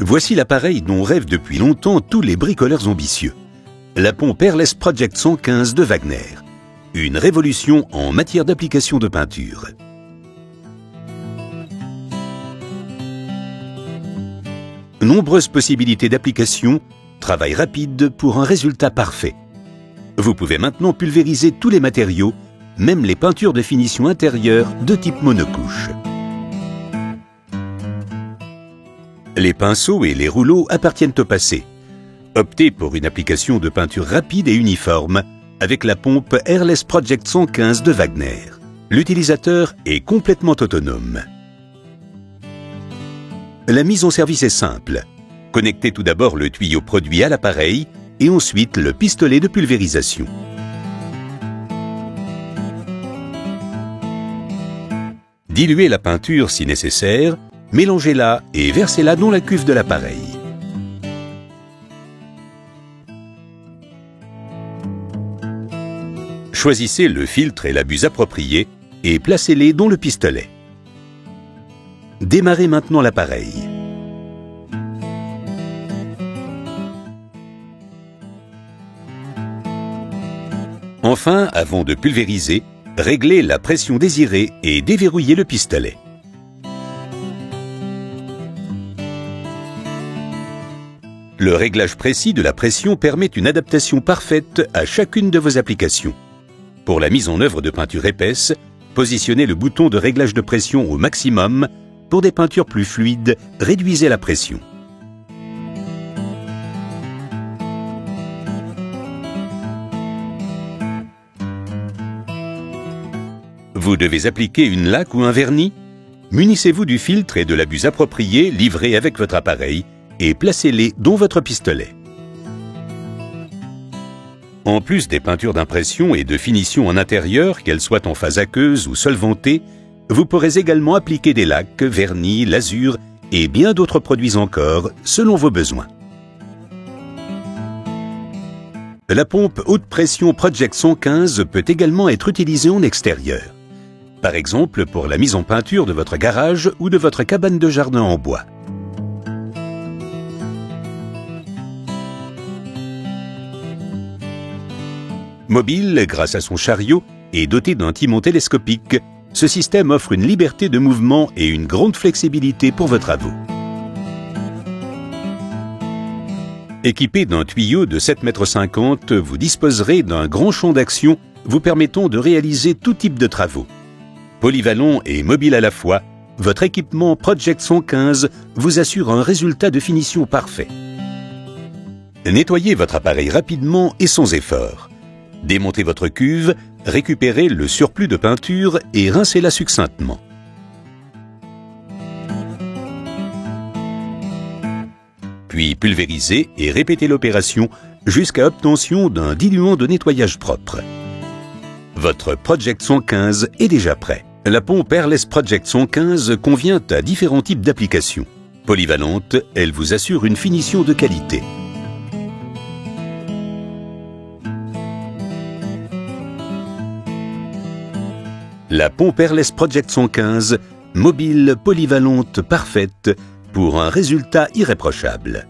Voici l'appareil dont rêvent depuis longtemps tous les bricoleurs ambitieux. La pompe Airless Project 115 de Wagner. Une révolution en matière d'application de peinture. Nombreuses possibilités d'application, travail rapide pour un résultat parfait. Vous pouvez maintenant pulvériser tous les matériaux, même les peintures de finition intérieure de type monocouche. Les pinceaux et les rouleaux appartiennent au passé. Optez pour une application de peinture rapide et uniforme avec la pompe Airless Project 115 de Wagner. L'utilisateur est complètement autonome. La mise en service est simple. Connectez tout d'abord le tuyau produit à l'appareil et ensuite le pistolet de pulvérisation. Diluez la peinture si nécessaire, mélangez-la et versez-la dans la cuve de l'appareil. Choisissez le filtre et la buse appropriée et placez-les dans le pistolet. Démarrez maintenant l'appareil. Enfin, avant de pulvériser, réglez la pression désirée et déverrouillez le pistolet. Le réglage précis de la pression permet une adaptation parfaite à chacune de vos applications. Pour la mise en œuvre de peinture épaisse, positionnez le bouton de réglage de pression au maximum. Pour des peintures plus fluides, réduisez la pression. Vous devez appliquer une laque ou un vernis? Munissez-vous du filtre et de la buse appropriée livrée avec votre appareil et placez-les dans votre pistolet. En plus des peintures d'impression et de finition en intérieur, qu'elles soient en phase aqueuse ou solvantée, vous pourrez également appliquer des lacs, vernis, lasures et bien d'autres produits encore, selon vos besoins. La pompe haute pression Project 115 peut également être utilisée en extérieur. Par exemple, pour la mise en peinture de votre garage ou de votre cabane de jardin en bois. Mobile, grâce à son chariot, et doté d'un timon télescopique, ce système offre une liberté de mouvement et une grande flexibilité pour vos travaux. Équipé d'un tuyau de 7,50 m, vous disposerez d'un grand champ d'action vous permettant de réaliser tout type de travaux. Polyvalent et mobile à la fois, votre équipement Project 115 vous assure un résultat de finition parfait. Nettoyez votre appareil rapidement et sans effort. Démontez votre cuve, récupérez le surplus de peinture et rincez-la succinctement. Puis pulvérisez et répétez l'opération jusqu'à obtention d'un diluant de nettoyage propre. Votre Project 115 est déjà prêt. La pompe Airless Project 115 convient à différents types d'applications. Polyvalente, elle vous assure une finition de qualité. La pompe Airless Project 115, mobile, polyvalente, parfaite, pour un résultat irréprochable.